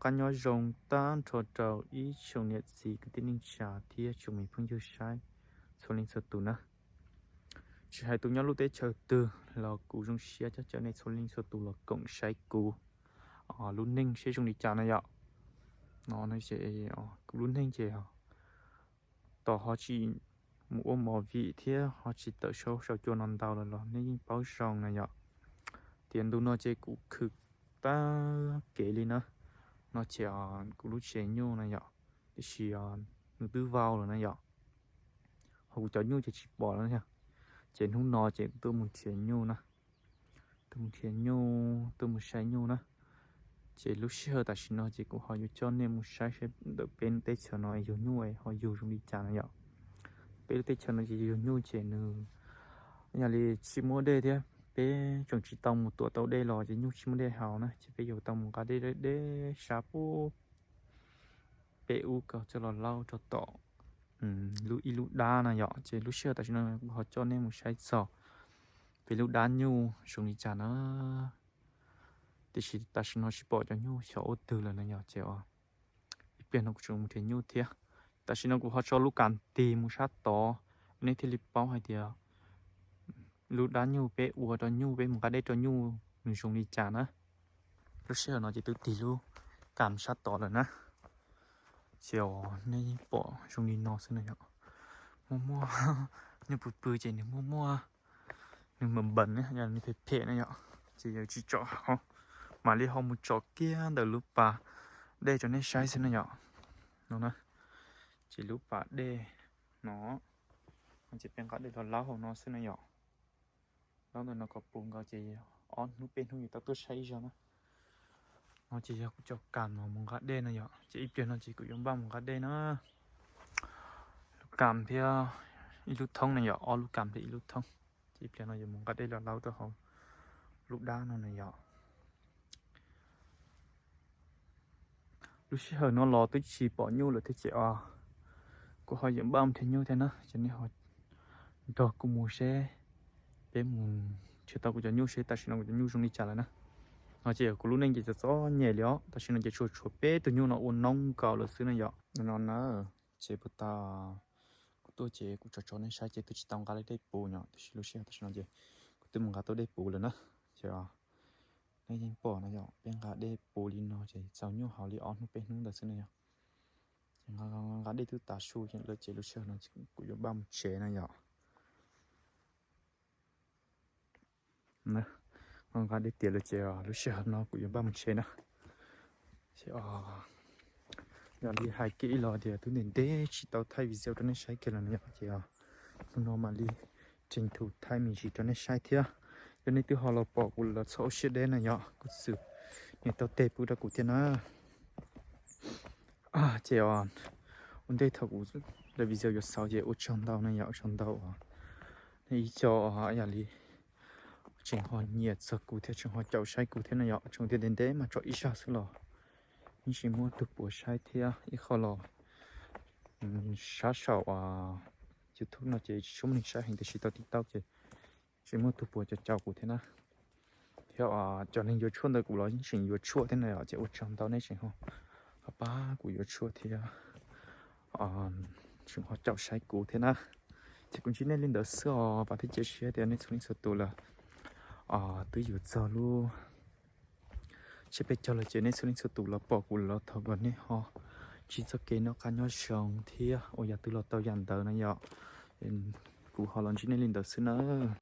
cá nhỏ rồng tan trò trò ý chồng nhiệt gì cái tin ninh trả thì chồng mình phương chưa sai số linh số tụ nữa chỉ hai tụ nhỏ lúc tết chờ từ là cụ trong xe cho nên số linh số tụ là cộng sai cụ lúc ninh sẽ trong đi trả này ạ nó sẽ cụ lúc ninh chỉ tỏ họ chỉ mua mỏ vị thì họ chỉ tự sâu sâu cho non tàu là nên bao sòng này ạ tiền đu nó chỉ cụ cực ta kể đi nữa nó chỉ cụ lúc chế nhau này ạ thì chỉ nó tư vào rồi này ạ họ cho nhau chỉ bỏ nó nha chế không nó chế tôi muốn chế nhau nè tôi muốn chế nhau tôi muốn sai nhau nè chế lúc xưa ta chỉ nó chỉ cũng họ cho nên muốn sai sẽ được bên tết cho nó yêu nhau ấy họ yêu trong đi trả này ạ bên tết cho nó chỉ yêu nhau chế nữa nhà li chỉ mua đây thế bé chồng chỉ tông một tuổi tàu đây lò chỉ nhung chỉ mua đây hào nè chỉ bây giờ tông một cái đây để sáp u bé u cả cho nó lau cho tọ lũ đá này nhọ chỉ lũ xưa tại cho nó họ cho nên một sai sọ về lũ đá nhu xuống đi trả nó thì chỉ tại cho nó chỉ bỏ cho nhu sợ ô từ là nó nhọ chỉ biến nó cũng một thế nhu thiệt tại cho nó cũng họ cho lũ càn tìm một sát to nên thì lip bao hay thiệt lũ đá nhu bé ua cho nhu bé một cái đây cho nhu mình xuống đi trả nữa lúc xưa nó chỉ tự tì luôn cảm sát to rồi nè chiều nay bỏ xuống đi nó xin này mua như bụi bụi chỉ nếu mua nhưng mà bẩn ấy nhà như thế phê này nhở chỉ giờ chỉ chọn không mà đi học một chỗ kia từ lúc bà đây cho nên sai xin này nhở nó nè chỉ lúc bà đây nó chỉ bên cái đây là lá hồ nó xin này nhở đó rồi nó có bùn có chỉ on lúc bên không gì tao tôi say cho nó chỉ cho cản mà một cái đen này nhở chỉ ít nó chỉ có dùng bằng một cái đen nó cảm thì lúc thông này nhở lúc cảm thì lúc thông chỉ ít nó dùng một cái đen là lâu tới không lúc đá nó này nhở lúc xưa nó lò tới chỉ bỏ nhu là thế chị của họ dùng bơm thì nhu thế nó cho nên họ đó cũng mua xe để muốn chưa tao cũng cho nhu xe ta chỉ nó cũng nhu trong đi trả lại nè nó chỉ có lúc này chỉ cho nhẹ léo, ta chỉ nó chỉ chuột chuột bé từ nhau nó uốn nông cào là xứ này vậy, nó chỉ bút ta, tôi chỉ cũng cho nên sai chỉ tôi chỉ tông cái đấy bù nhở, tôi lúc xưa tôi nói gì, tôi muốn cái tôi đấy bù lên đó, chứ này những bỏ này vậy, bên cái đấy bù đi nó chỉ sau nhau họ đi on bên hướng là xứ này vậy, cái đấy tôi ta su chỉ là chỉ lúc xưa nó cũng dùng băm chế này vậy, nè. Còn cái đi tiền là chỉ lúc xưa nó cũng giống ba một xe nữa chỉ giờ đi hai kỹ lò thì tôi nên để chỉ tao thay video cho nó sai kia là nhá chỉ nó mà đi trình thủ thay mình chỉ cho nó sai thế cho nên tôi họ là bỏ của là số xe đen này nhá có sự nhưng tao tệ bữa đó của tiền á chỉ ổn đây thật cũng là video giờ sau giờ ở trong tàu này nhá trong tàu này cho nhà đi trường họ nhiệt sợ cụ thể trường họ chậu sai cụ thể này ạ trong tiền đến đấy mà cho ít sao xứ lò nhưng chỉ mua được bộ sai thì ít khó lò sát sầu YouTube nó chỉ chúng mình sai hình thì chỉ tao tiktok chỉ mua được bộ cho chậu cụ thể na theo cho nên yêu chuột được cụ lo chỉ yêu chuột thế này ạ chỉ ở trong tao này chỉ họ ba cụ yêu chuột thì trường họ chậu sai cụ thế na chỉ cũng chỉ nên lên đỡ sữa và thấy chia sẻ thì nên xuống sữa tụ là tôi dự giờ luôn chỉ biết cho là chuyện này xuống số tụ là bỏ của là thằng gần này họ chỉ cho cái nó cá nhỏ sòng thì ôi giờ tôi là tao dàn tờ này nhở cụ họ làm chuyện này lên tờ xin nữa